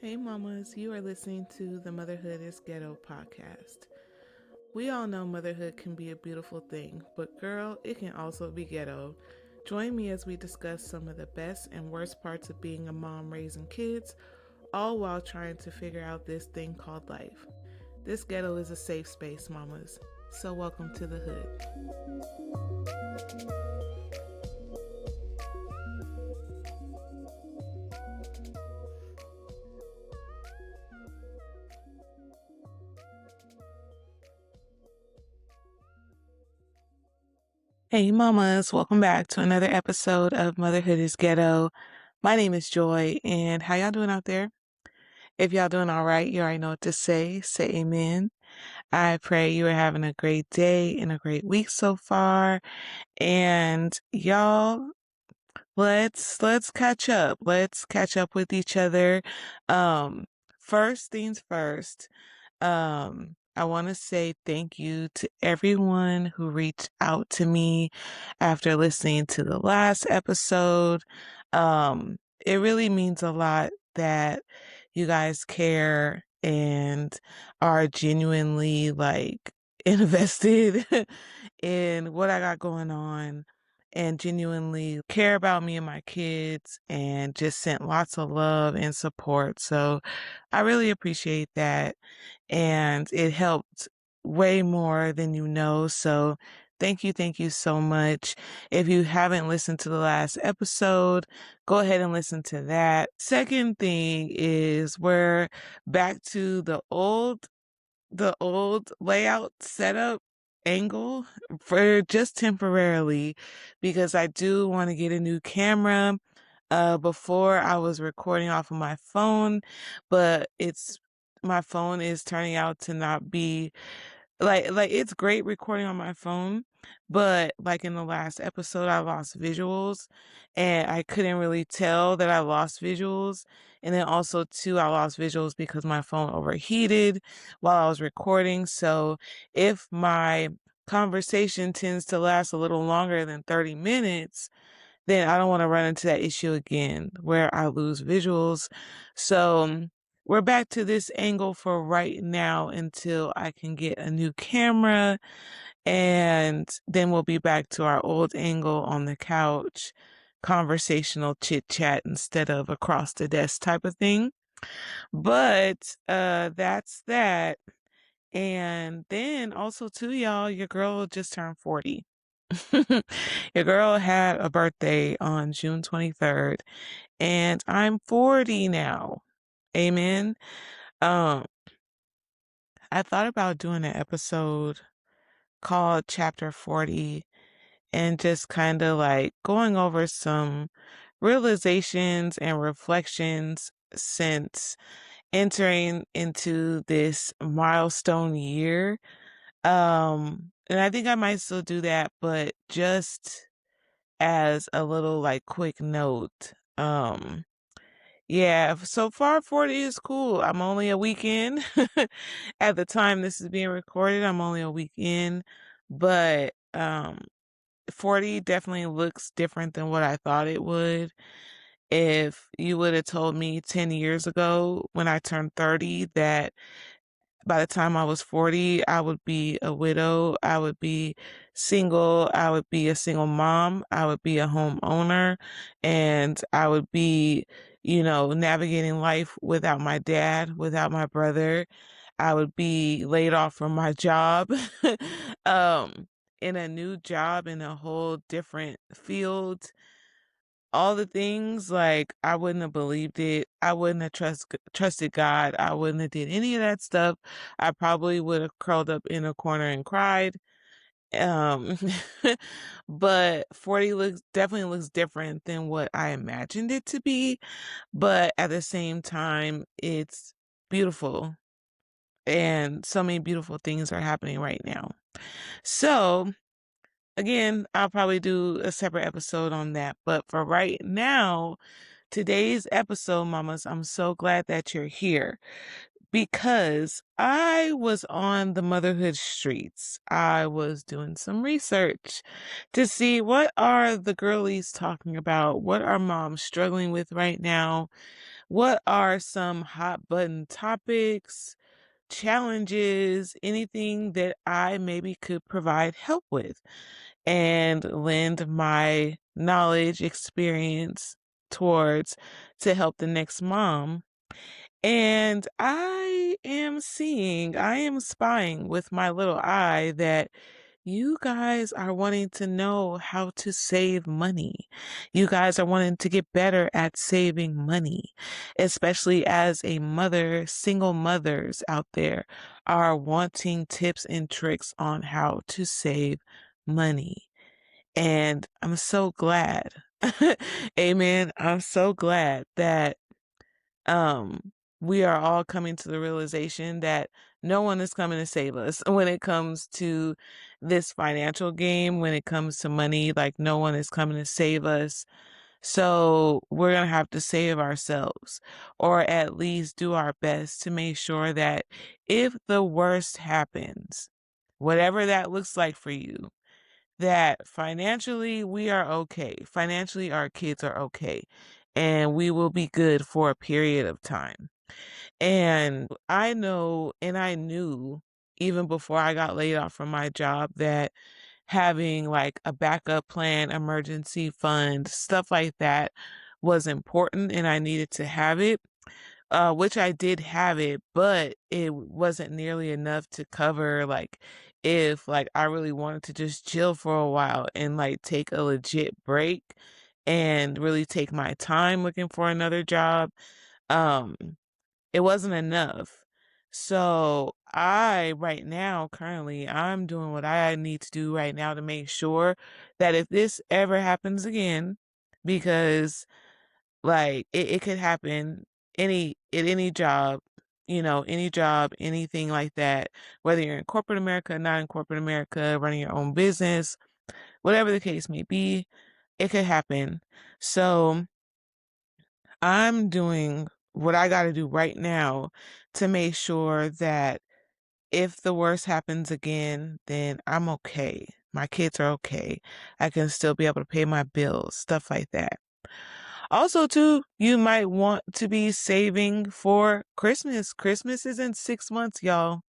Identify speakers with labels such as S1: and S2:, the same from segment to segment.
S1: Hey mamas, you are listening to the Motherhood is Ghetto podcast. We all know motherhood can be a beautiful thing, but girl, it can also be ghetto. Join me as we discuss some of the best and worst parts of being a mom raising kids, all while trying to figure out this thing called life. This ghetto is a safe space, mamas. So welcome to the hood. Hey mamas, welcome back to another episode of Motherhood is Ghetto. My name is Joy, and how y'all doing out there? If y'all doing all right, you already know what to say. Say amen. I pray you are having a great day and a great week so far. And y'all, let's catch up. Let's catch up with each other. Um, First things first. I want to say thank you to everyone who reached out to me after listening to the last episode. It really means a lot that you guys care and are genuinely invested in what I got going on and genuinely care about me and my kids and just sent lots of love and support. So I really appreciate that. And it helped way more than you know. So thank you so much. If you haven't listened to the last episode, go ahead and listen to that. Second thing is we're back to the old layout setup angle for just temporarily because I do want to get a new camera. Before I was recording off of my phone, but my phone is turning out to not be like it's great recording on my phone, but like in the last episode I lost visuals and I couldn't really tell that I lost visuals. And then also too, I lost visuals because my phone overheated while I was recording. So if my conversation tends to last a little longer than 30 minutes, then I don't want to run into that issue again where I lose visuals. So we're back to this angle for right now until I can get a new camera. And then we'll be back to our old angle on the couch, conversational chit chat instead of across the desk type of thing. But that's that. And then also too, y'all, your girl just turned 40. Your girl had a birthday on June 23rd, and I'm 40 now. Amen. Um, I thought about doing an episode called Chapter 40 and just kind of like going over some realizations and reflections since entering into this milestone year. And I think I might still do that, but just as a little like quick note. Yeah, so far 40 is cool. I'm only a week in. At the time this is being recorded, I'm only a week in, but 40 definitely looks different than what I thought it would. If you would have told me 10 years ago when I turned 30 that by the time I was 40, I would be a widow. I would be single. I would be a single mom. I would be a homeowner, and I would be, navigating life without my dad, without my brother. I would be laid off from my job, um, in a new job in a whole different field, all the things. Like I wouldn't have believed it. I wouldn't have trusted God. I wouldn't have did any of that stuff. I probably would have curled up in a corner and cried. Um, but 40 definitely looks different than what I imagined it to be. But at the same time, it's beautiful. And so many beautiful things are happening right now. So again, I'll probably do a separate episode on that. But for right now, today's episode, mamas, I'm so glad that you're here because I was on the motherhood streets. I was doing some research to see what are the girlies talking about? What are moms struggling with right now? what are some hot button topics, challenges, anything that I maybe could provide help with and lend my knowledge, experience towards to help the next mom. And I am spying with my little eye that you guys are wanting to know how to save money. You guys are wanting to get better at saving money, especially as a mother, single mothers out there are wanting tips and tricks on how to save money. And I'm so glad. Amen. I'm so glad that um, we are all coming to the realization that no one is coming to save us when it comes to this financial game, when it comes to money, like no one is coming to save us. So we're going to have to save ourselves or at least do our best to make sure that if the worst happens, whatever that looks like for you, that financially we are okay. Financially, our kids are okay. And we will be good for a period of time. And I know, and I knew even before I got laid off from my job that having like a backup plan, emergency fund, stuff like that was important and I needed to have it, which I did have it, but it wasn't nearly enough to cover like if like I really wanted to just chill for a while and like take a legit break and really take my time looking for another job. Um, it wasn't enough. So right now, currently, I'm doing what I need to do right now to make sure that if this ever happens again, because like it could happen at any job, any job, anything like that, whether you're in corporate America, not in corporate America, running your own business, whatever the case may be, it could happen. So I'm doing what I got to do right now to make sure that if the worst happens again, then I'm okay. My kids are okay. I can still be able to pay my bills, stuff like that. Also, too, you might want to be saving for Christmas. Christmas is in 6 months, y'all.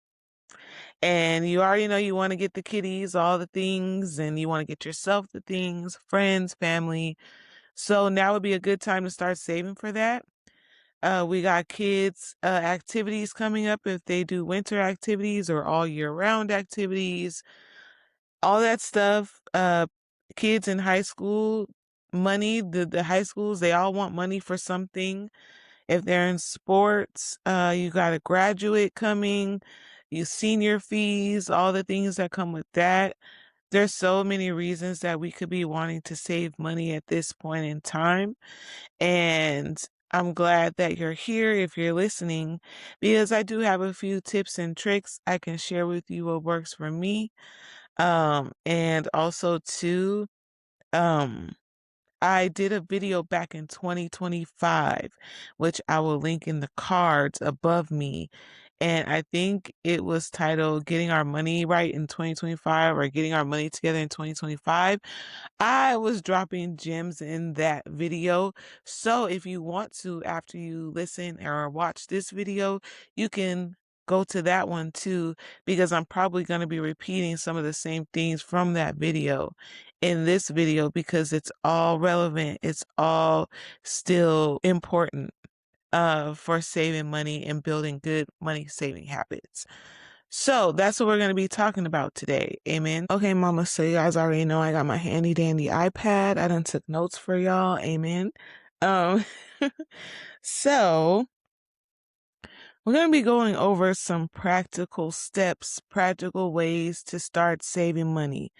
S1: And you already know you want to get the kiddies all the things and you want to get yourself the things, friends, family. So now would be a good time to start saving for that. We got kids activities coming up if they do winter activities or all year round activities, all that stuff. Kids in high school, money, the high schools, they all want money for something. If they're in sports, you got a graduate coming, you senior fees, all the things that come with that. There's so many reasons that we could be wanting to save money at this point in time. And I'm glad that you're here if you're listening, because I do have a few tips and tricks I can share with you what works for me. And also too, um, I did a video back in 2025, which I will link in the cards above me. And I think it was titled Getting Our Money Right in 2025 or Getting Our Money Together in 2025. I was dropping gems in that video. So if you want to, after you listen or watch this video, you can go to that one too, because I'm probably going to be repeating some of the same things from that video in this video because it's all relevant. It's all still important for saving money and building good money saving habits. So that's what we're going to be talking about today. Amen. Okay, mama. So you guys already know I got my handy dandy iPad. I done took notes for y'all. Amen. Um, so we're going to be going over some practical steps, practical ways to start saving money.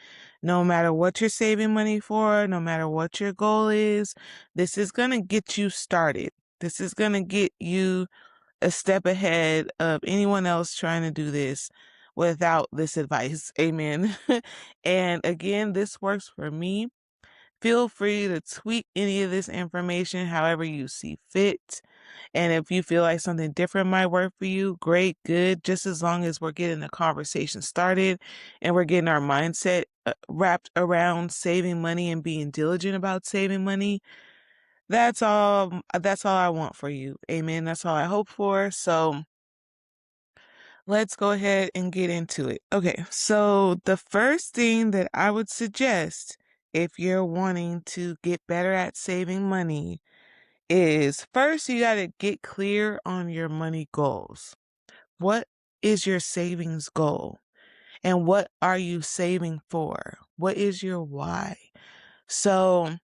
S1: No matter what you're saving money for, no matter what your goal is, this is going to get you started. This is going to get you a step ahead of anyone else trying to do this without this advice. Amen. And again, this works for me. Feel free to tweak any of this information however you see fit. And if you feel like something different might work for you, great, good. Just as long as we're getting the conversation started and we're getting our mindset wrapped around saving money and being diligent about saving money, That's all I want for you. Amen. That's all I hope for. So let's go ahead and get into it. Okay, so the first thing that I would suggest if you're wanting to get better at saving money is first you got to get clear on your money goals. What is your savings goal? And what are you saving for? What is your why? So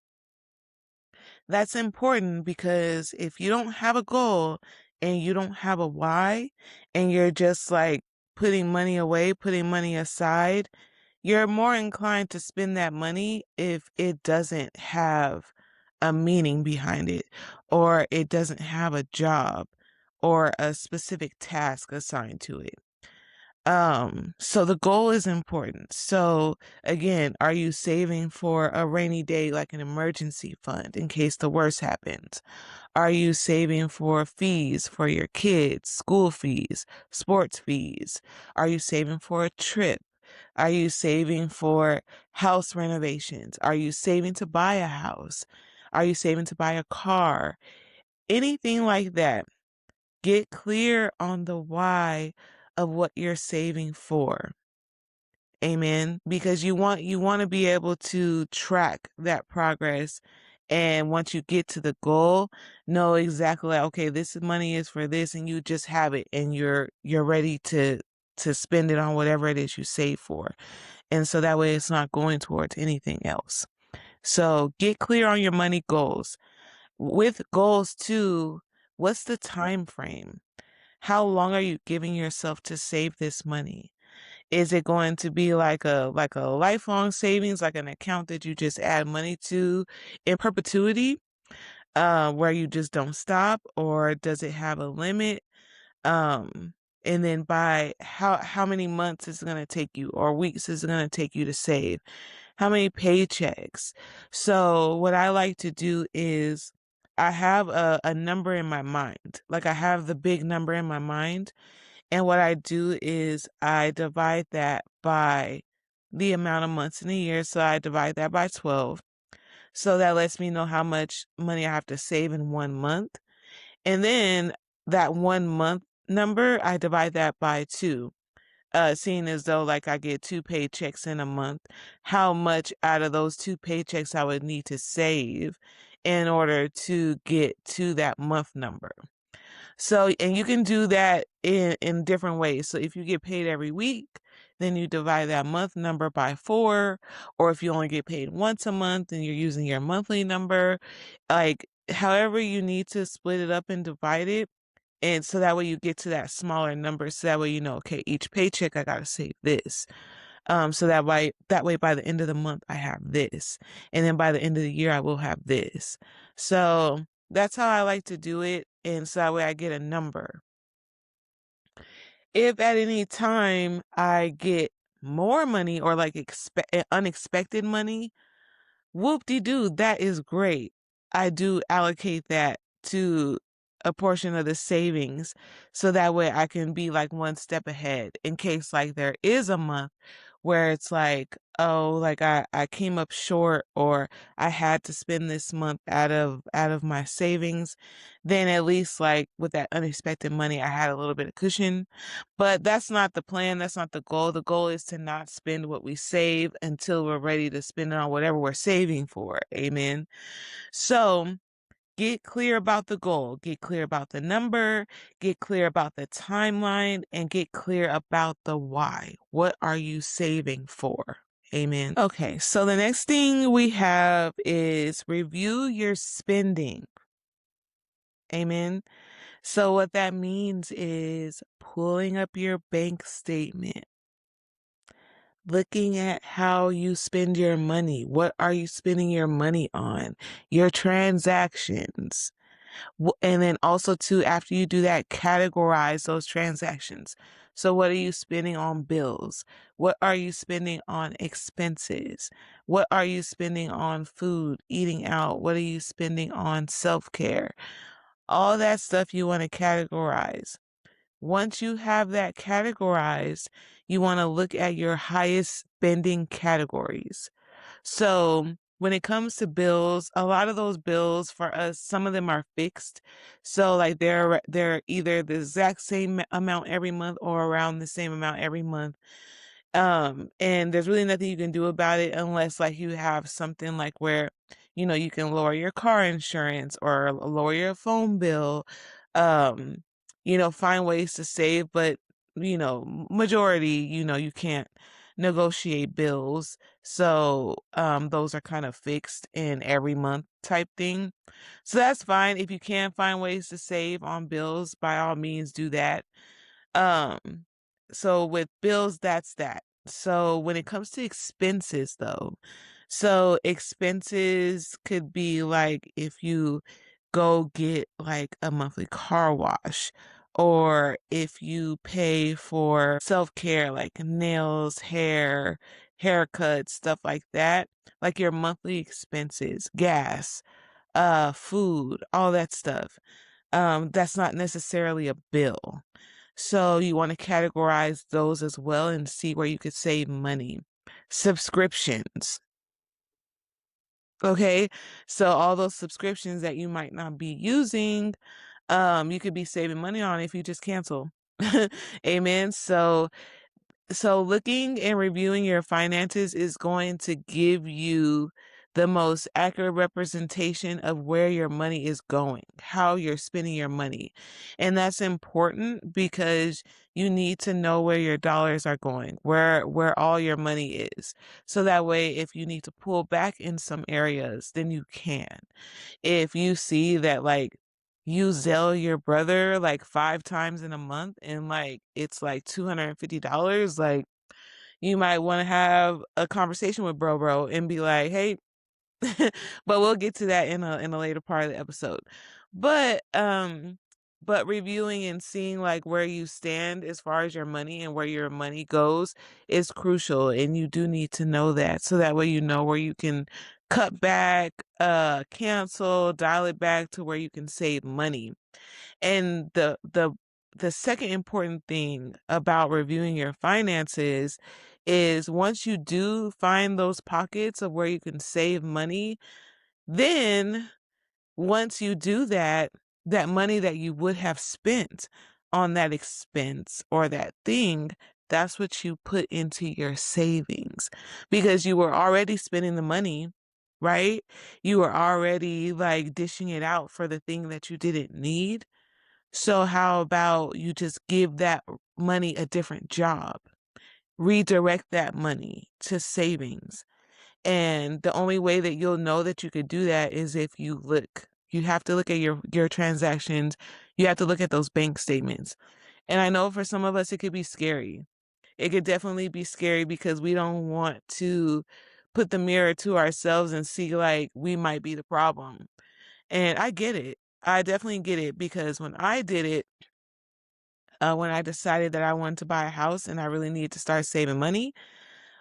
S1: that's important because if you don't have a goal and you don't have a why, and you're just like putting money away, putting money aside, you're more inclined to spend that money if it doesn't have a meaning behind it, or it doesn't have a job or a specific task assigned to it. So the goal is important. So again, are you saving for a rainy day, like an emergency fund in case the worst happens? Are you saving for fees for your kids, school fees, sports fees? Are you saving for a trip? Are you saving for house renovations? Are you saving to buy a house? Are you saving to buy a car? Anything like that. Get clear on the why of what you're saving for. Amen. Because you want to be able to track that progress, and once you get to the goal, know exactly like, okay, this money is for this, and you just have it and you're ready to spend it on whatever it is you save for. And so that way it's not going towards anything else. So get clear on your money goals. With goals too, what's the time frame? How long are you giving yourself to save this money? Is it going to be like a lifelong savings, like an account that you just add money to in perpetuity, where you just don't stop, or does it have a limit? Um, and then by how many months is it going to take you, or weeks is it going to take you to save? How many paychecks? So what I like to do is I have a number in my mind. Like I have the big number in my mind. And what I do is I divide that by the amount of months in a year. So I divide that by 12. So that lets me know how much money I have to save in 1 month. And then that 1 month number, I divide that by 2. Seeing as though like I get 2 paychecks in a month, how much out of those 2 paychecks I would need to save in order to get to that month number. So, and you can do that in different ways. So if you get paid every week, then you divide that month number by 4. Or if you only get paid once a month and you're using your monthly number, like however you need to split it up and divide it. And so that way you get to that smaller number. So that way you know, okay, each paycheck I gotta save this. So that way by the end of the month I have this. And then by the end of the year I will have this. So that's how I like to do it. And so that way I get a number. If at any time I get more money, or like unexpected money, whoop-de-doo, that is great. I do allocate that to a portion of the savings, so that way I can be like one step ahead in case like there is a month where it's like, oh, like I came up short, or I had to spend this month out of my savings. Then at least like with that unexpected money, I had a little bit of cushion. But that's not the plan. That's not the goal. The goal is to not spend what we save until we're ready to spend it on whatever we're saving for. Amen. So get clear about the goal, get clear about the number, get clear about the timeline, and get clear about the why. What are you saving for? Amen. Okay, so the next thing we have is review your spending. Amen. So what that means is pulling up your bank statement, looking at how you spend your money. What are you spending your money on? Your transactions. And then also too, after you do that, categorize those transactions. So what are you spending on bills? What are you spending on expenses? What are you spending on food, eating out? What are you spending on self-care? All that stuff you want to categorize. Once you have that categorized, you want to look at your highest spending categories. So when it comes to bills, a lot of those bills for us, some of them are fixed. So like they're either the exact same amount every month or around the same amount every month. And there's really nothing you can do about it unless like you have something like where, you can lower your car insurance or lower your phone bill. Um, find ways to save, but majority, you can't negotiate bills. So, those are kind of fixed in every month type thing. So that's fine. If you can find ways to save on bills, by all means do that. Um, so with bills, that's that. So when it comes to expenses though, so expenses could be like if you go get like a monthly car wash, or if you pay for self-care like nails, hair, haircuts, stuff like that, like your monthly expenses, gas, food, all that stuff. That's not necessarily a bill. So you want to categorize those as well and see where you could save money. Subscriptions. Okay. So all those subscriptions that you might not be using, you could be saving money on if you just cancel. Amen. So looking and reviewing your finances is going to give you the most accurate representation of where your money is going, how you're spending your money. And that's important because you need to know where your dollars are going, where all your money is. So that way, if you need to pull back in some areas, then you can. If you see that like you Zelle your brother like 5 times in a month and like it's like $250, like you might want to have a conversation with bro and be like, hey, but we'll get to that in a later part of the episode. But but reviewing and seeing like where you stand as far as your money and where your money goes is crucial, and you do need to know that so that way you know where you can cut back, cancel, dial it back to where you can save money. And the second important thing about reviewing your finances is once you do find those pockets of where you can save money, then once you do that, that money that you would have spent on that expense or that thing, that's what you put into your savings because you were already spending the money, right? You were already like dishing it out for the thing that you didn't need. So how about you just give that money a different job? Redirect that money to savings. And the only way that you'll know that you could do that is if you look. You have to look at your transactions. You have to look at those bank statements. And I know for some of us it could be scary. It could definitely be scary because we don't want to put the mirror to ourselves and see like we might be the problem. And I get it. I definitely get it because when I did it, when I decided that I wanted to buy a house and I really needed to start saving money.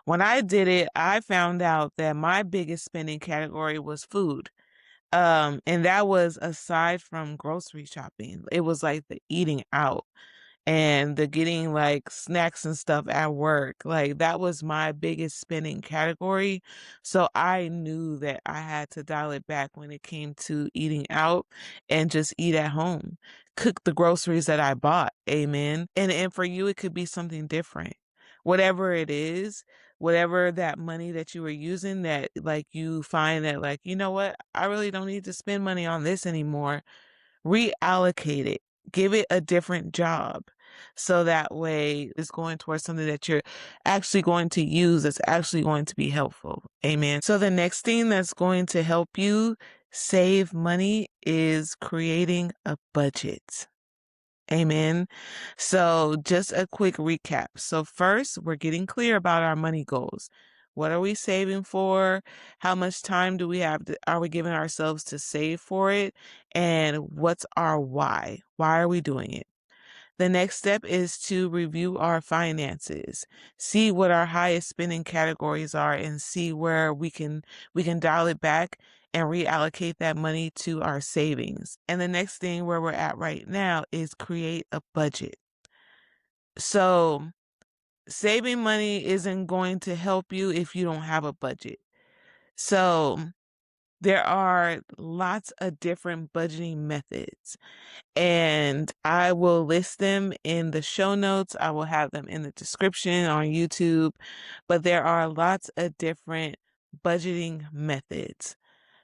S1: When I did it, I found out that my biggest spending category was food. And that was aside from grocery shopping. It was like the eating out and the getting like snacks and stuff at work. Like that was my biggest spending category. So I knew that I had to dial it back when it came to eating out and just eat at home. Cook the groceries that I bought. Amen. And for you, it could be something different. Whatever it is, whatever that money that you were using that like you find that like, you know what, I really don't need to spend money on this anymore. Reallocate it, give it a different job. So that way it's going towards something that you're actually going to use that's actually going to be helpful. Amen. So the next thing that's going to help you save money is creating a budget. Amen. So just a quick recap. So first, we're getting clear about our money goals. What are we saving for? How much time do we have? Are we giving ourselves to save for it? And what's our why? Why are we doing it? The next step is to review our finances, see what our highest spending categories are and see where we can dial it back and reallocate that money to our savings. And the next thing where we're at right now is create a budget. So saving money isn't going to help you if you don't have a budget. So there are lots of different budgeting methods, and I will list them in the show notes. I will have them in the description on YouTube, but there are lots of different budgeting methods.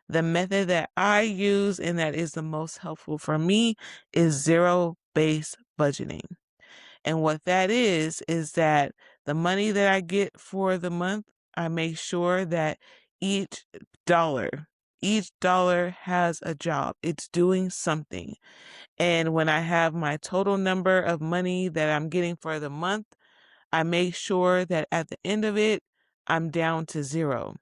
S1: The method that I use and that is the most helpful for me is zero-based budgeting. And what that is that the money that I get for the month, I make sure that each dollar, each dollar has a job. It's doing something. And when I have my total number of money that I'm getting for the month, I make sure that at the end of it, I'm down to zero.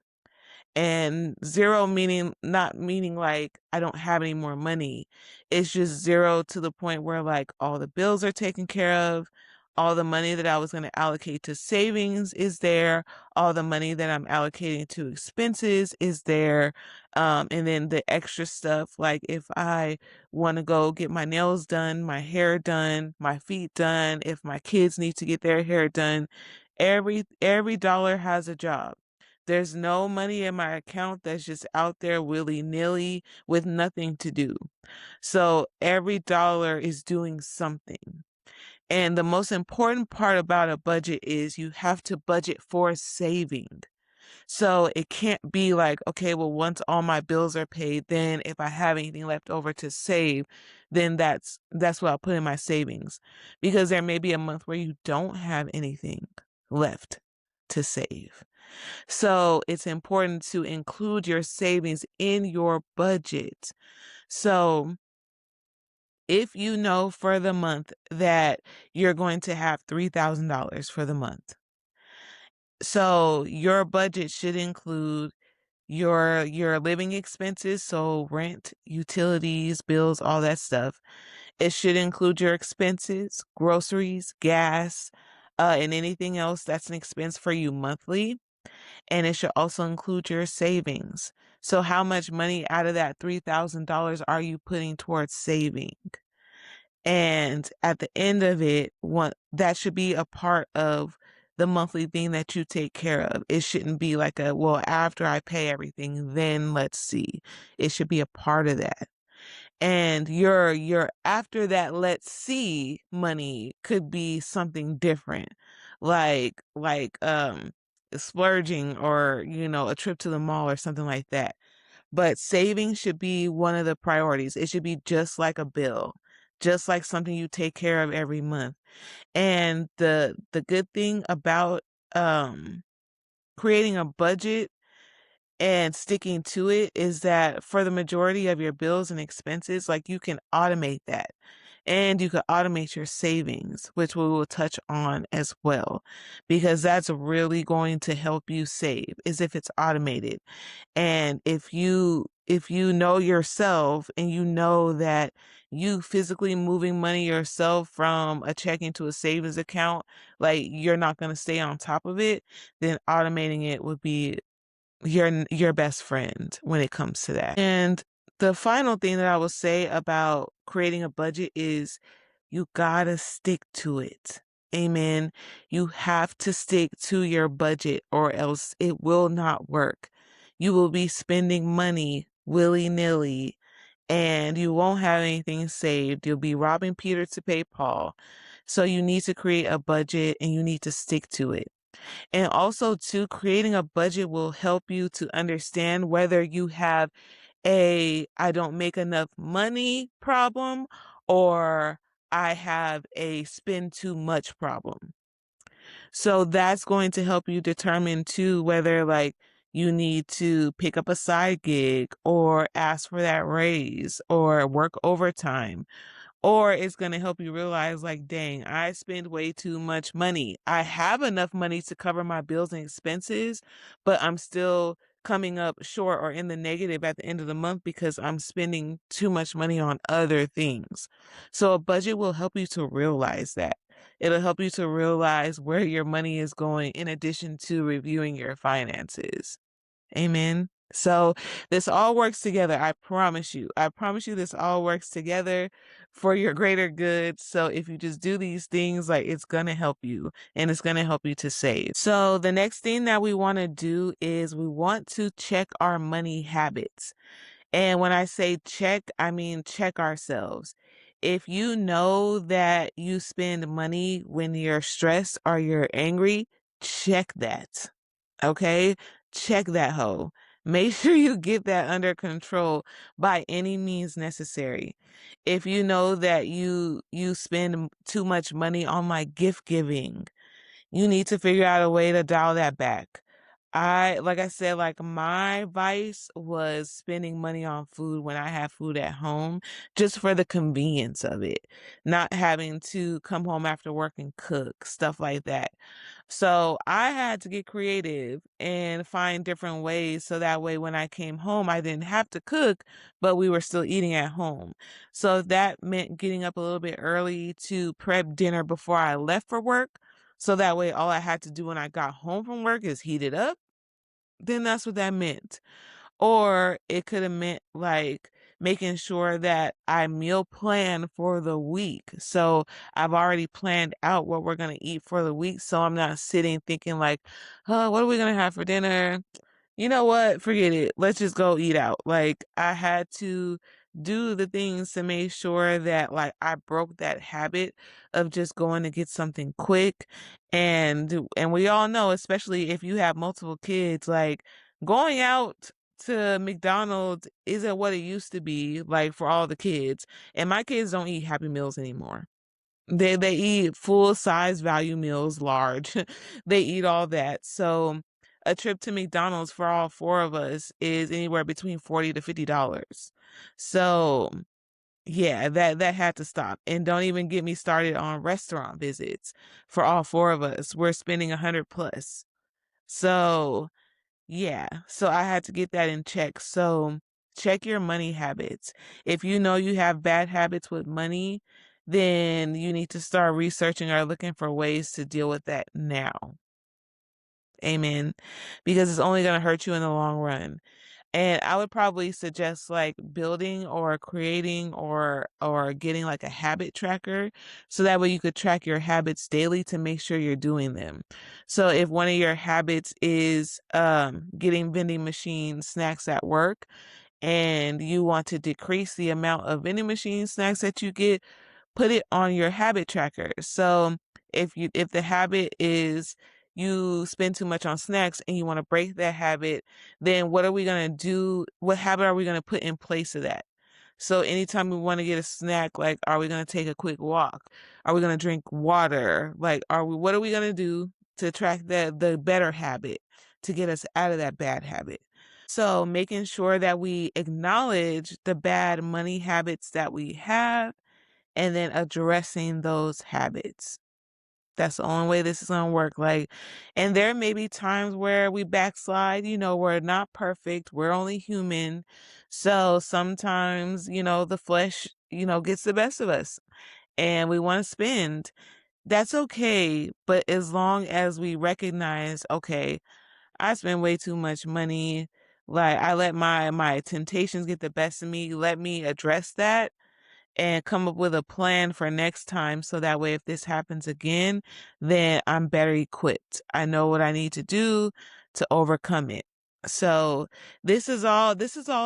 S1: And zero meaning not meaning like I don't have any more money. It's just zero to the point where like all the bills are taken care of. All the money that I was going to allocate to savings is there. All the money that I'm allocating to expenses is there. And then the extra stuff, like if I want to go get my nails done, my hair done, my feet done, if my kids need to get their hair done, every dollar has a job. There's no money in my account that's just out there willy-nilly with nothing to do. So every dollar is doing something. And the most important part about a budget is you have to budget for saving. So it can't be like, okay, well, once all my bills are paid, then if I have anything left over to save, then that's what I'll put in my savings. Because there may be a month where you don't have anything left to save. So it's important to include your savings in your budget. So if you know for the month that you're going to have $3,000 for the month, so your budget should include your living expenses, so rent, utilities, bills, all that stuff. It should include your expenses, groceries, gas, and anything else that's an expense for you monthly. And it should also include your savings. So how much money out of that $3,000 are you putting towards saving? And at the end of it, that should be a part of the monthly thing that you take care of. It shouldn't be like well, after I pay everything, then let's see. It should be a part of that. And your after that let's see money could be something different, like splurging or a trip to the mall or something like that. But saving should be one of the priorities. It should be just like a bill, just like something you take care of every month. And the good thing about creating a budget and sticking to it is that for the majority of your bills and expenses, like you can automate that. And you can automate your savings, which we will touch on as well, because that's really going to help you save is if it's automated. And if you know yourself and you know that you physically moving money yourself from a checking to a savings account, like you're not going to stay on top of it, then automating it would be your best friend when it comes to that. And the final thing that I will say about creating a budget is you gotta stick to it. Amen. You have to stick to your budget or else it will not work. You will be spending money willy-nilly and you won't have anything saved. You'll be robbing Peter to pay Paul. So you need to create a budget and you need to stick to it. And also, too, creating a budget will help you to understand whether you have I don't make enough money problem or I have a spend too much problem. So that's going to help you determine too whether like you need to pick up a side gig or ask for that raise or work overtime. Or it's going to help you realize like, dang, I spend way too much money. I have enough money to cover my bills and expenses, but I'm still coming up short or in the negative at the end of the month because I'm spending too much money on other things. So a budget will help you to realize that. It'll help you to realize where your money is going in addition to reviewing your finances. Amen. So this all works together. I promise you. I promise you this all works together for your greater good. So if you just do these things, like it's going to help you and it's going to help you to save. So the next thing that we want to do is we want to check our money habits. And when I say check, I mean check ourselves. If you know that you spend money when you're stressed or you're angry, check that. Okay? Check that hoe. Make sure you get that under control by any means necessary. If you know that you spend too much money on like gift giving, you need to figure out a way to dial that back. Like I said, like my vice was spending money on food when I have food at home just for the convenience of it, not having to come home after work and cook, stuff like that. So I had to get creative and find different ways so that way when I came home, I didn't have to cook, but we were still eating at home. So that meant getting up a little bit early to prep dinner before I left for work. So that way all I had to do when I got home from work is heat it up. Then that's what that meant. Or it could have meant like making sure that I meal plan for the week. So I've already planned out what we're going to eat for the week. So I'm not sitting thinking like, oh, what are we going to have for dinner? You know what? Forget it. Let's just go eat out. Like I had to do the things to make sure that like I broke that habit of just going to get something quick. And we all know, especially if you have multiple kids, like going out to McDonald's isn't what it used to be like for all the kids. And my kids don't eat Happy Meals anymore. They eat full size value meals, large. They eat all that. So a trip to McDonald's for all four of us is anywhere between $40 to $50. So yeah, that had to stop. And don't even get me started on restaurant visits for all four of us. We're spending 100 plus. So yeah, so I had to get that in check. So check your money habits. If you know you have bad habits with money, then you need to start researching or looking for ways to deal with that now. Amen. Because it's only going to hurt you in the long run. And I would probably suggest like building or creating or getting like a habit tracker so that way you could track your habits daily to make sure you're doing them. So if one of your habits is getting vending machine snacks at work and you want to decrease the amount of vending machine snacks that you get, put it on your habit tracker. So if the habit is you spend too much on snacks and you want to break that habit, then what are we going to do? What habit are we going to put in place of that? So anytime we want to get a snack, like, are we going to take a quick walk? Are we going to drink water? Like, what are we going to do to track the better habit to get us out of that bad habit? So making sure that we acknowledge the bad money habits that we have and then addressing those habits. That's the only way this is going to work. Like, and there may be times where we backslide, we're not perfect. We're only human. So sometimes, the flesh, gets the best of us and we want to spend. That's okay. But as long as we recognize, okay, I spend way too much money. Like I let my temptations get the best of me. Let me address that and come up with a plan for next time so that way if this happens again, then I'm better equipped. I know what I need to do to overcome it. So this is all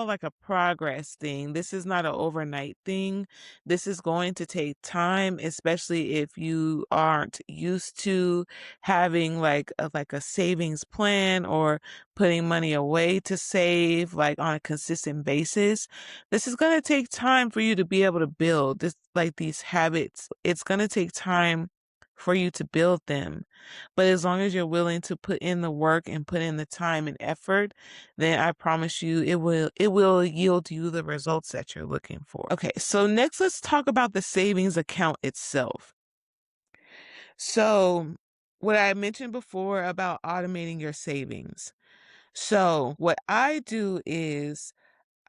S1: like a progress thing. This is not an overnight thing. This is going to take time, especially if you aren't used to having like a savings plan or putting money away to save like on a consistent basis. This is going to take time for you to be able to build this, like these habits. It's going to take time for you to build them. But as long as you're willing to put in the work and put in the time and effort, then I promise you it will yield you the results that you're looking for. Okay, so next let's talk about the savings account itself. So what I mentioned before about automating your savings. So what I do is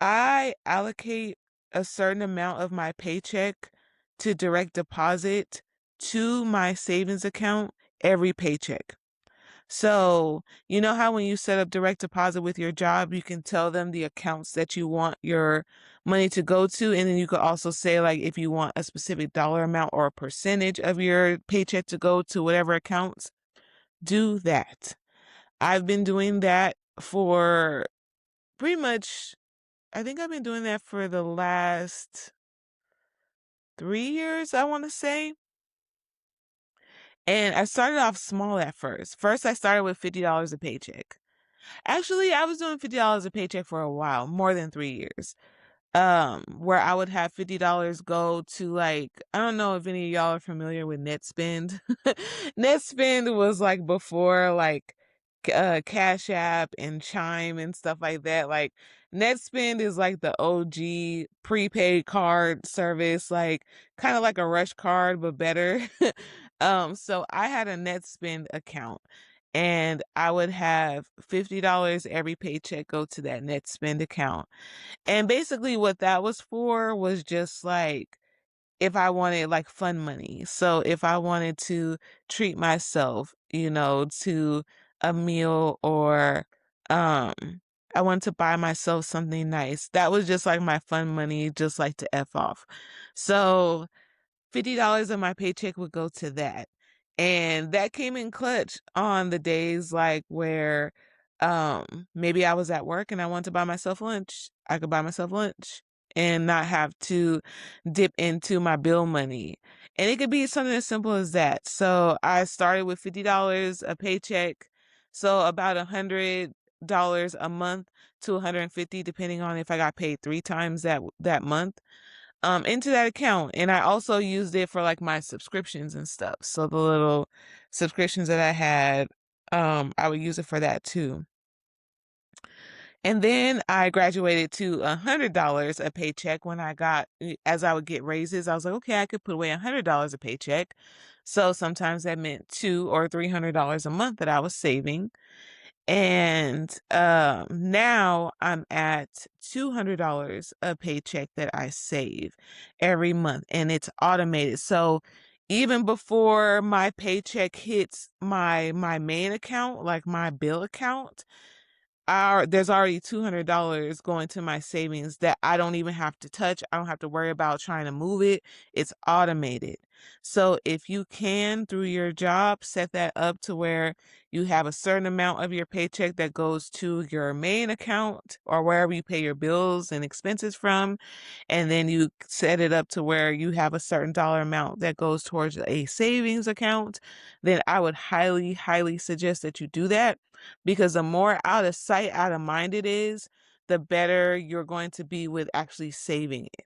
S1: I allocate a certain amount of my paycheck to direct deposit to my savings account every paycheck. So, you know how when you set up direct deposit with your job, you can tell them the accounts that you want your money to go to. And then you could also say, like, if you want a specific dollar amount or a percentage of your paycheck to go to whatever accounts, do that. I've been doing that for pretty much, I think I've been doing that for the last 3 years, I want to say. And I started off small at first. First, I started with $50 a paycheck. Actually, I was doing $50 a paycheck for a while, more than 3 years. Where I would have $50 go to, like, I don't know if any of y'all are familiar with NetSpend. NetSpend was like before like Cash App and Chime and stuff like that. Like NetSpend is like the OG prepaid card service, like kind of like a Rush card but better. So I had a NetSpend account and I would have $50 every paycheck go to that NetSpend account. And basically what that was for was just like if I wanted like fun money. So if I wanted to treat myself, to a meal or um I wanted to buy myself something nice. That was just like my fun money, just like to F off. So $50 of my paycheck would go to that. And that came in clutch on the days like where maybe I was at work and I wanted to buy myself lunch. I could buy myself lunch and not have to dip into my bill money. And it could be something as simple as that. So I started with $50 a paycheck. So about $100 a month to 150 depending on if I got paid 3 times that month into that account. And I also used it for like my subscriptions and stuff. So the little subscriptions that I had, I would use it for that too. And then I graduated to $100 a paycheck when as I would get raises, I was like, okay, I could put away $100 a paycheck. So sometimes that meant $200 or $300 a month that I was saving. And now I'm at $200 a paycheck that I save every month, and it's automated. So even before my paycheck hits my main account, like my bill account, there's already $200 going to my savings that I don't even have to touch. I don't have to worry about trying to move it. It's automated. So if you can, through your job, set that up to where you have a certain amount of your paycheck that goes to your main account or wherever you pay your bills and expenses from, and then you set it up to where you have a certain dollar amount that goes towards a savings account, then I would highly, highly suggest that you do that, because the more out of sight, out of mind it is, the better you're going to be with actually saving it.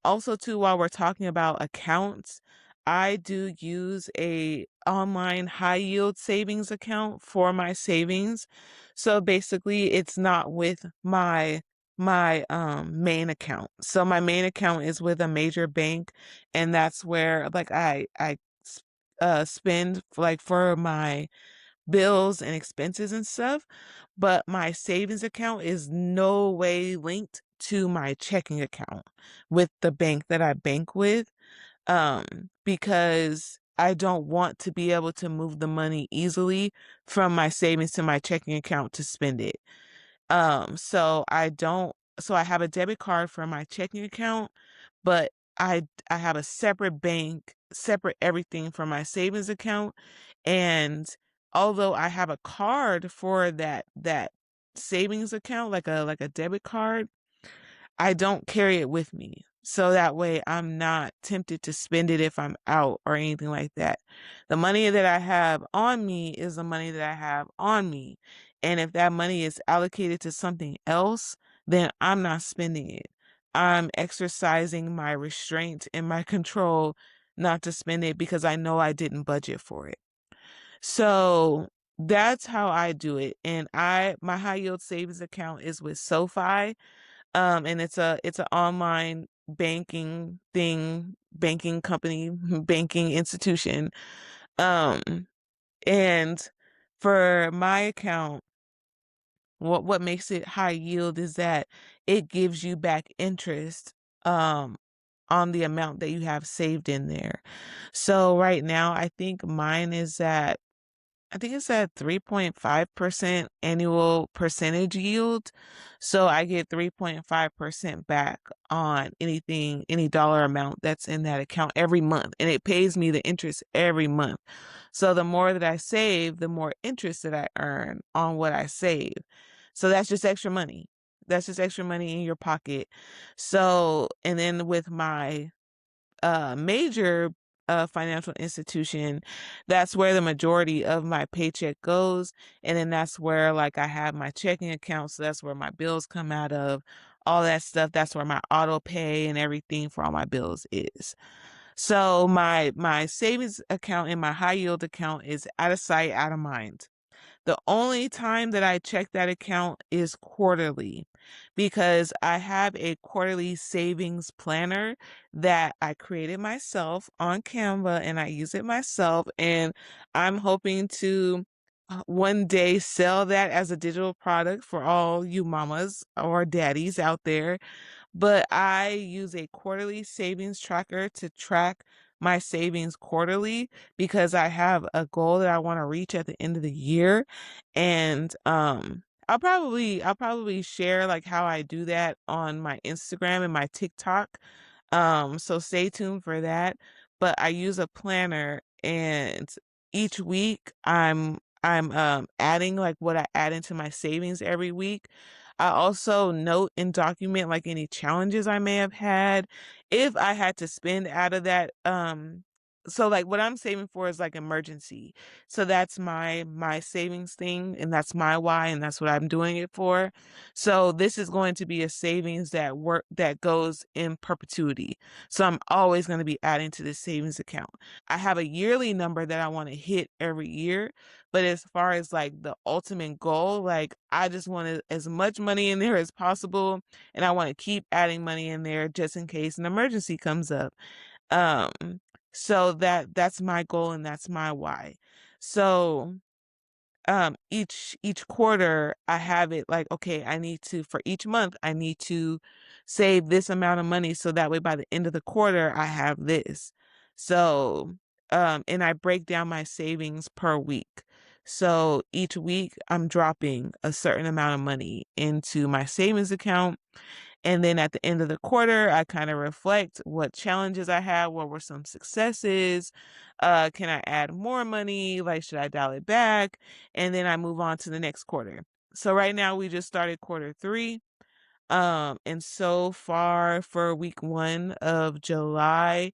S1: Also too, while we're talking about accounts, I do use a online high yield savings account for my savings. So basically it's not with my main account. So my main account is with a major bank, and that's where like I spend like for my bills and expenses and stuff, but my savings account is no way linked to my checking account with the bank that I bank with, because I don't want to be able to move the money easily from my savings to my checking account to spend it. So I have a debit card for my checking account, but I have a separate bank, separate everything from my savings account. And although I have a card for that savings account, like a debit card, I don't carry it with me. So that way I'm not tempted to spend it if I'm out or anything like that. The money that I have on me is the money that I have on me. And if that money is allocated to something else, then I'm not spending it. I'm exercising my restraint and my control not to spend it because I know I didn't budget for it. So that's how I do it. And my high yield savings account is with SoFi. And it's an online banking company, banking institution. Um, and for my account, what makes it high yield is that it gives you back interest on the amount that you have saved in there. So right now, I think mine is at I think it's at 3.5% annual percentage yield. So I get 3.5% back on anything, any dollar amount that's in that account every month. And it pays me the interest every month. So the more that I save, the more interest that I earn on what I save. So that's just extra money. That's just extra money in your pocket. So, and then with my major financial institution, that's where the majority of my paycheck goes. And then that's where like I have my checking account. So that's where my bills come out of, all that stuff. That's where my auto pay and everything for all my bills is. So my savings account and my high yield account is out of sight, out of mind. The only time that I check that account is quarterly because I have a quarterly savings planner that I created myself on Canva and I use it myself. And I'm hoping to one day sell that as a digital product for all you mamas or daddies out there, but I use a quarterly savings tracker to track my savings quarterly because I have a goal that I want to reach at the end of the year. And I'll probably share like how I do that on my Instagram and my TikTok. So stay tuned for that. But I use a planner and each week I'm adding like what I add into my savings every week. I also note and document like any challenges I may have had if I had to spend out of that. So like what I'm saving for is like emergency. So that's my savings thing and that's my why and that's what I'm doing it for. So this is going to be a savings that goes in perpetuity. So I'm always going to be adding to this savings account. I have a yearly number that I want to hit every year, but as far as like the ultimate goal, like I just want as much money in there as possible and I want to keep adding money in there just in case an emergency comes up. Um so that's my goal and that's my why. So each quarter I have it like, okay, I need to, for each month I need to save this amount of money so that way by the end of the quarter I have this. So and I break down my savings per week. So each week I'm dropping a certain amount of money into my savings account, and then at the end of the quarter, I kind of reflect what challenges I had, what were some successes, can I add more money? Like, should I dial it back? And then I move on to the next quarter. So right now we just started quarter three. And so far for week 1 of July,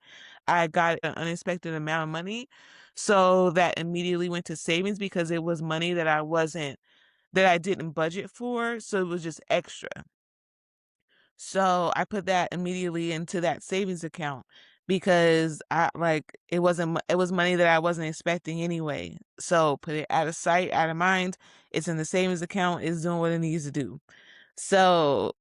S1: I got an unexpected amount of money. So that immediately went to savings because it was money that I didn't budget for. So it was just extra. So I put that immediately into that savings account because I like it was money that I wasn't expecting anyway. So put it out of sight, out of mind. It's in the savings account, it's doing what it needs to do. So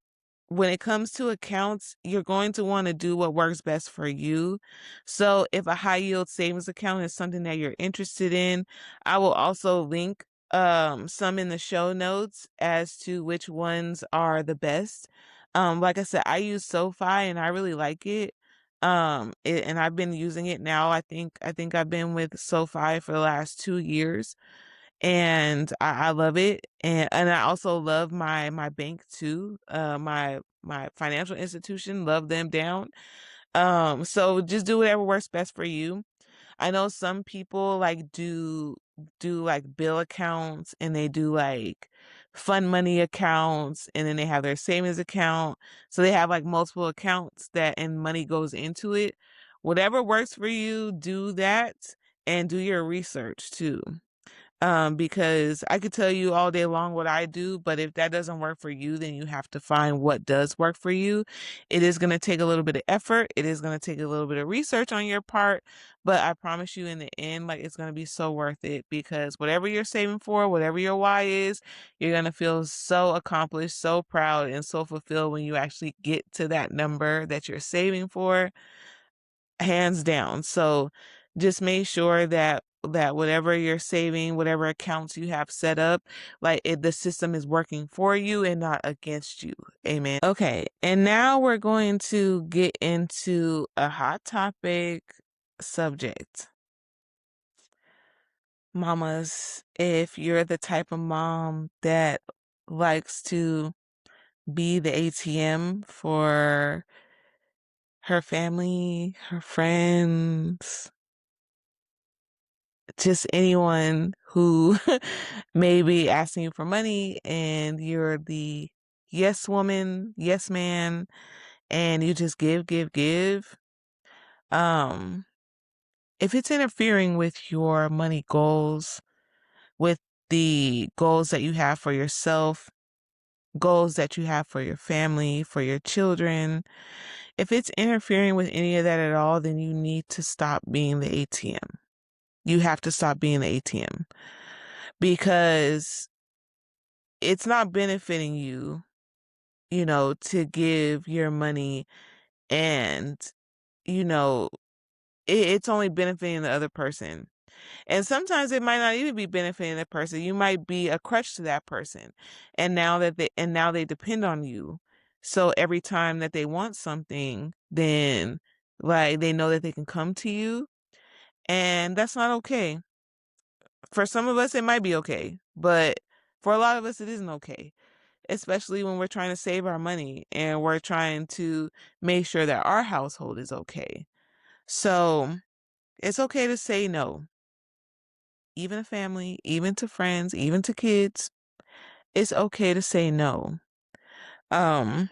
S1: when it comes to accounts, you're going to want to do what works best for you. So if a high yield savings account is something that you're interested in, I will also link some in the show notes as to which ones are the best. Like I said, I use SoFi and I really like it. And I've been using it now. I think I've been with SoFi for the last 2 years and I love it. And I also love my bank too. My financial institution, love them down. So just do whatever works best for you. I know some people like do like bill accounts and they do like fun money accounts and then they have their savings account. So they have like multiple accounts that and money goes into it. Whatever works for you, do that and do your research too. Because I could tell you all day long what I do, but if that doesn't work for you, then you have to find what does work for you. It is going to take a little bit of effort. It is going to take a little bit of research on your part, but I promise you in the end, like it's going to be so worth it because whatever you're saving for, whatever your why is, you're going to feel so accomplished, so proud, and so fulfilled when you actually get to that number that you're saving for, hands down. So just make sure that whatever you're saving, whatever accounts you have set up, like the system is working for you and not against you. Amen. Okay, and now we're going to get into a hot topic subject. mamas, if you're the type of mom that likes to be the ATM for her family, her friends, just anyone who may be asking you for money and you're the yes woman, yes man, and you just give, give, give. Um, if it's interfering with your money goals, with the goals that you have for yourself, goals that you have for your family, for your children, if it's interfering with any of that at all, then you need to stop being the ATM. You have to stop being the ATM because it's not benefiting you, to give your money and, you know, it's only benefiting the other person. And sometimes it might not even be benefiting the person. You might be a crutch to that person. And now they depend on you. So every time that they want something, then like they know that they can come to you, and that's not okay. For some of us it might be okay, but for a lot of us it isn't okay, especially when we're trying to save our money and we're trying to make sure that our household is okay. So, it's okay to say no, even to family, even to friends, even to kids. It's okay to say no. Um,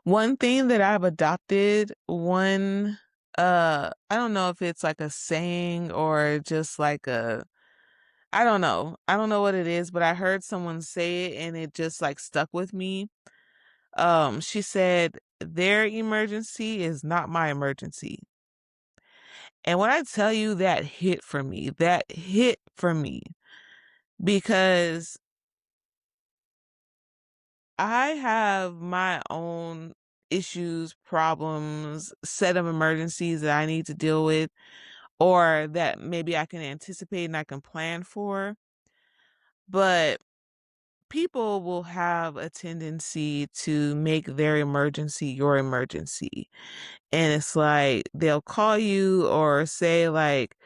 S1: One thing that I've adopted, I don't know if it's like a saying or just like I don't know. I don't know what it is, but I heard someone say it and it just like stuck with me. She said, their emergency is not my emergency. And when I tell you, that hit for me because I have my own issues, problems, set of emergencies that I need to deal with, or that maybe I can anticipate and I can plan for. But people will have a tendency to make their emergency your emergency. And it's like they'll call you or say, like,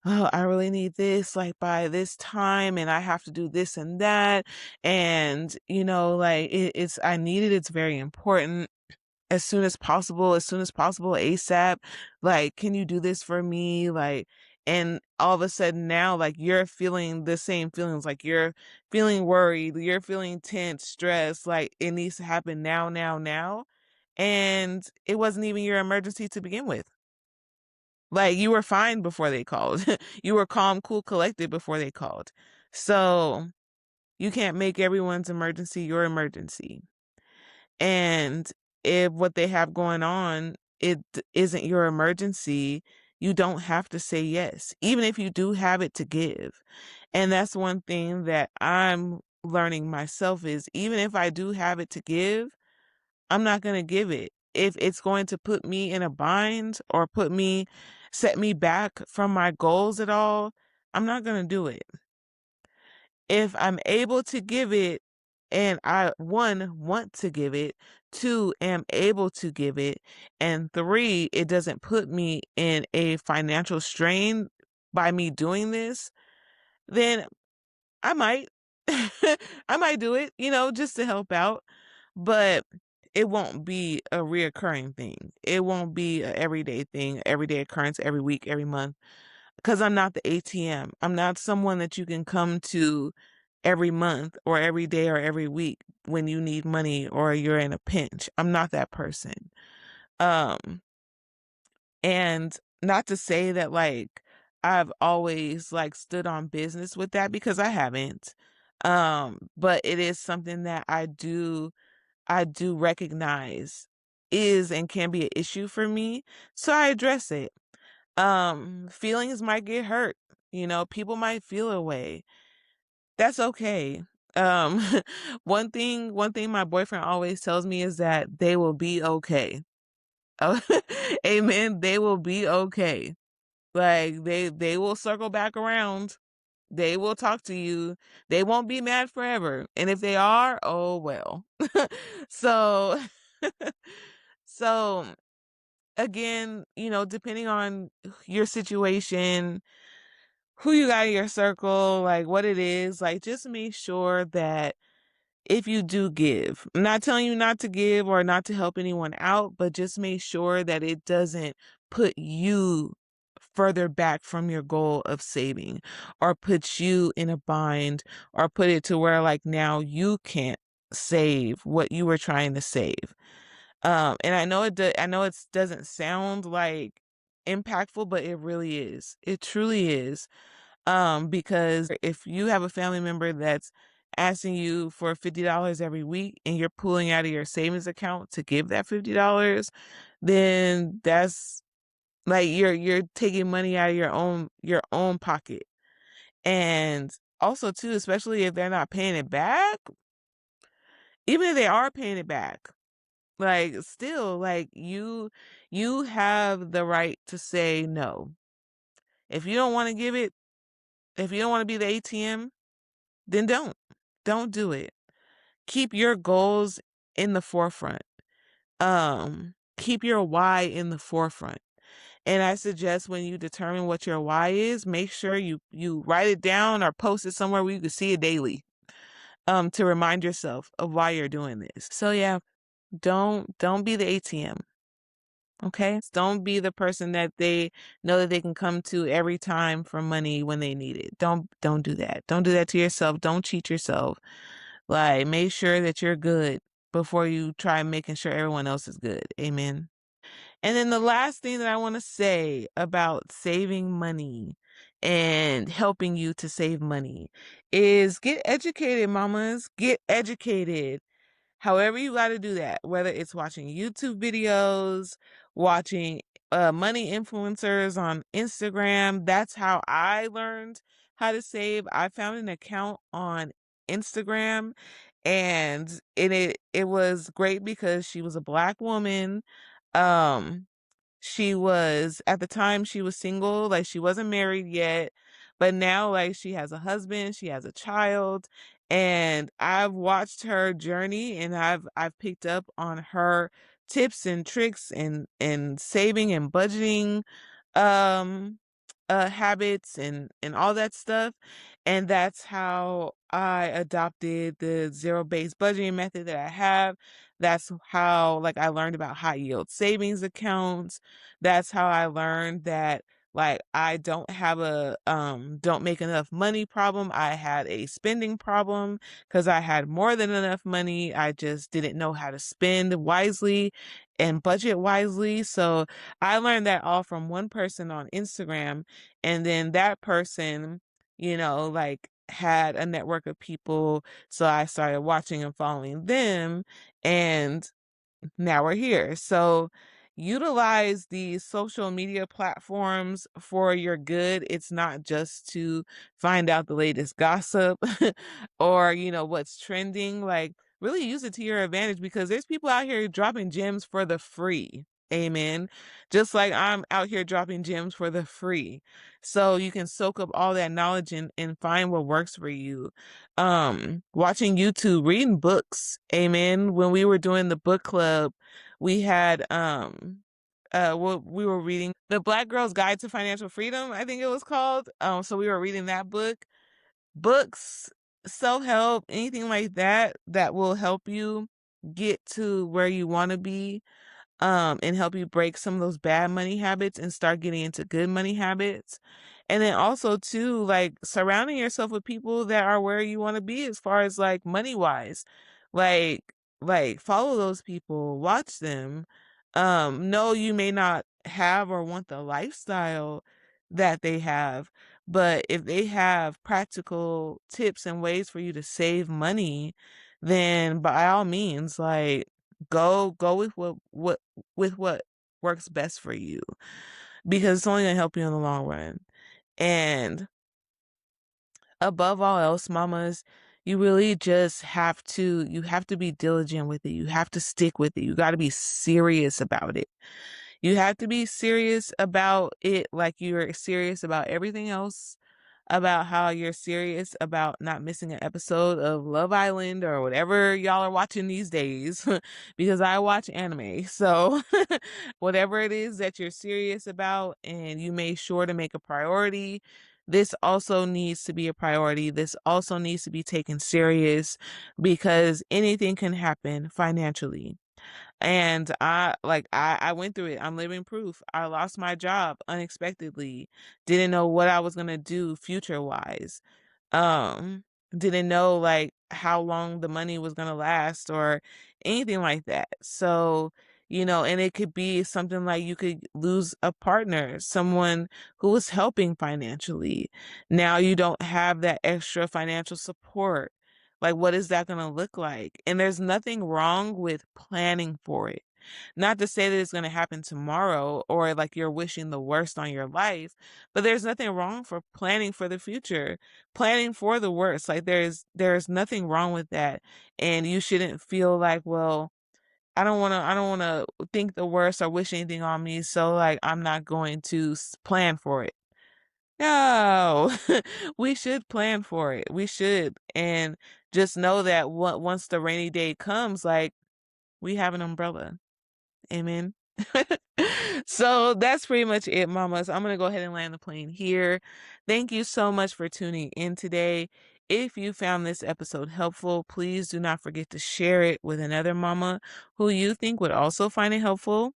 S1: oh, I really need this, like, by this time, and I have to do this and that. And, like, I need it. It's very important. As soon as possible, ASAP. Like, can you do this for me? Like, and all of a sudden now, like, you're feeling the same feelings. Like, you're feeling worried, you're feeling tense, stressed. Like, it needs to happen now, now, now. And it wasn't even your emergency to begin with. Like, you were fine before they called. You were calm, cool, collected before they called. So you can't make everyone's emergency your emergency. And if what they have going on, it isn't your emergency, you don't have to say yes, even if you do have it to give. And that's one thing that I'm learning myself is even if I do have it to give, I'm not going to give it. If it's going to put me in a bind or set me back from my goals at all, I'm not going to do it. If I'm able to give it and I, one, want to give it, two, am able to give it, and three, it doesn't put me in a financial strain by me doing this, then I might, I might do it, just to help out, but it won't be a reoccurring thing. It won't be an everyday thing, everyday occurrence, every week, every month, because I'm not the ATM. I'm not someone that you can come to every month or every day or every week when you need money or you're in a pinch. I'm not that person. Um, and not to say that like I've always like stood on business with that because I haven't. But it is something that I do recognize is and can be an issue for me. So I address it. Feelings might get hurt. People might feel a way. That's okay. Um, one thing my boyfriend always tells me is that they will be okay. Oh, amen. They will be okay. Like they will circle back around. They will talk to you. They won't be mad forever. And if they are, oh well. So so again, depending on your situation, who you got in your circle, like what it is. Like just make sure that if you do give, I'm not telling you not to give or not to help anyone out, but just make sure that it doesn't put you further back from your goal of saving or put you in a bind or put it to where like now you can't save what you were trying to save. And I know it doesn't sound like impactful, but it really is. It truly is. Because if you have a family member that's asking you for $50 every week and you're pulling out of your savings account to give that $50, then that's like you're taking money out of your own pocket. And also too, especially if they're not paying it back, even if they are paying it back, like still like you have the right to say no. If you don't want to give it, if you don't want to be the ATM, then don't do it. Keep your goals in the forefront. Keep your why in the forefront. And I suggest when you determine what your why is, make sure you write it down or post it somewhere where you can see it daily. To remind yourself of why you're doing this. So yeah, don't be the ATM. Okay? Don't be the person that they know that they can come to every time for money when they need it. Don't do that. Don't do that to yourself. Don't cheat yourself. Like make sure that you're good before you try making sure everyone else is good. Amen. And then the last thing that I want to say about saving money and helping you to save money is get educated, mamas. Get educated. However you got to do that, whether it's watching YouTube videos, watching money influencers on Instagram. That's how I learned how to save. I found an account on Instagram and it was great because she was a Black woman. Um she was at the time she was single, like she wasn't married yet, but now like she has a husband, she has a child, and I've watched her journey and I've picked up on her tips and tricks and saving and budgeting um habits and all that stuff. And that's how I adopted the zero-based budgeting method that I have. That's how like I learned about high yield savings accounts. That's how I learned that like I don't have a don't make enough money problem. I had a spending problem because I had more than enough money. I just didn't know how to spend wisely and budget wisely. So I learned that all from one person on Instagram. And then that person, like had a network of people. So I started watching and following them. And now we're here. So utilize these social media platforms for your good. It's not just to find out the latest gossip or, what's trending. Like really use it to your advantage because there's people out here dropping gems for the free. Amen. Just like I'm out here dropping gems for the free. So you can soak up all that knowledge and find what works for you. Watching YouTube, reading books. Amen. When we were doing the book club, we had we were reading The Black Girl's Guide to Financial Freedom, I think it was called. So we were reading that book. Books, self-help, anything like that that will help you get to where you want to be, and help you break some of those bad money habits and start getting into good money habits. And then also too, like surrounding yourself with people that are where you want to be as far as like money wise. Like follow those people, watch them. No, you may not have or want the lifestyle that they have, but if they have practical tips and ways for you to save money, then by all means, like go with what works best for you because it's only going to help you in the long run. And above all else, mamas, you really just you have to be diligent with it. You have to stick with it. You got to be serious about it. You have to be serious about it like you're serious about everything else, about how you're serious about not missing an episode of Love Island or whatever y'all are watching these days, because I watch anime. So whatever it is that you're serious about and you made sure to make a priority, this also needs to be a priority. This also needs to be taken serious because anything can happen financially. And I went through it. I'm living proof. I lost my job unexpectedly. Didn't know what I was gonna do future wise. Um, didn't know like how long the money was gonna last or anything like that. So, and it could be something like you could lose a partner, someone who was helping financially. Now you don't have that extra financial support. Like, what is that going to look like? And there's nothing wrong with planning for it. Not to say that it's going to happen tomorrow or like you're wishing the worst on your life, but there's nothing wrong for planning for the future, planning for the worst. Like there's nothing wrong with that. And you shouldn't feel like, well, I don't want to think the worst or wish anything on me, so like I'm not going to plan for it. No, we should plan for it. We should. And just know that once the rainy day comes, like we have an umbrella. Amen. So that's pretty much it, mamas. I'm going to go ahead and land the plane here. Thank you so much for tuning in today. If you found this episode helpful, please do not forget to share it with another mama who you think would also find it helpful.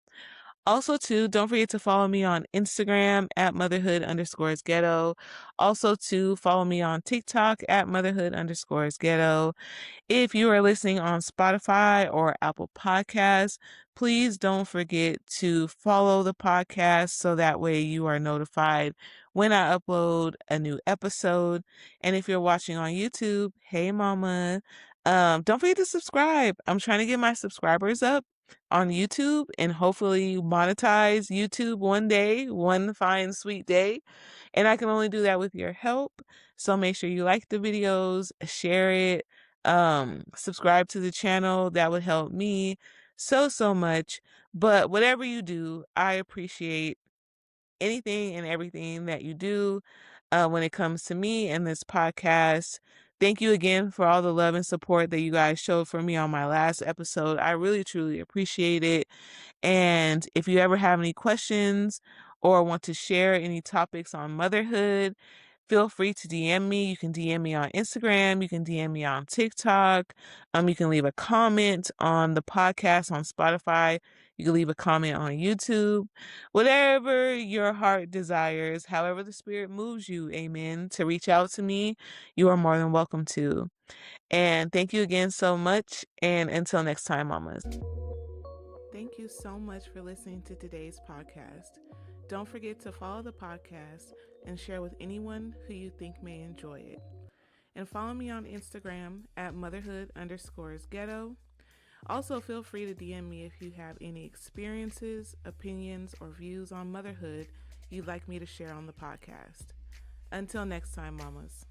S1: Also, too, don't forget to follow me on Instagram at motherhood_ghetto. Also, to follow me on TikTok at motherhood_ghetto. If you are listening on Spotify or Apple Podcasts, please don't forget to follow the podcast so that way you are notified when I upload a new episode. And if you're watching on YouTube, hey mama, don't forget to subscribe. I'm trying to get my subscribers up on YouTube and hopefully monetize YouTube one day, one fine sweet day. And I can only do that with your help. So make sure you like the videos, share it, subscribe to the channel. That would help me so much. But whatever you do, I appreciate anything and everything that you do when it comes to me and this podcast. Thank you again for all the love and support that you guys showed for me on my last episode. I really, truly appreciate it. And if you ever have any questions or want to share any topics on motherhood, feel free to DM me. You can DM me on Instagram. You can DM me on TikTok. You can leave a comment on the podcast on Spotify. You can leave a comment on YouTube. Whatever your heart desires, however the spirit moves you, amen, to reach out to me, you are more than welcome to. And thank you again so much. And until next time, mamas. Thank you so much for listening to today's podcast. Don't forget to follow the podcast and share with anyone who you think may enjoy it. And follow me on Instagram at motherhood_ghetto. Also, feel free to DM me if you have any experiences, opinions, or views on motherhood you'd like me to share on the podcast. Until next time, mamas.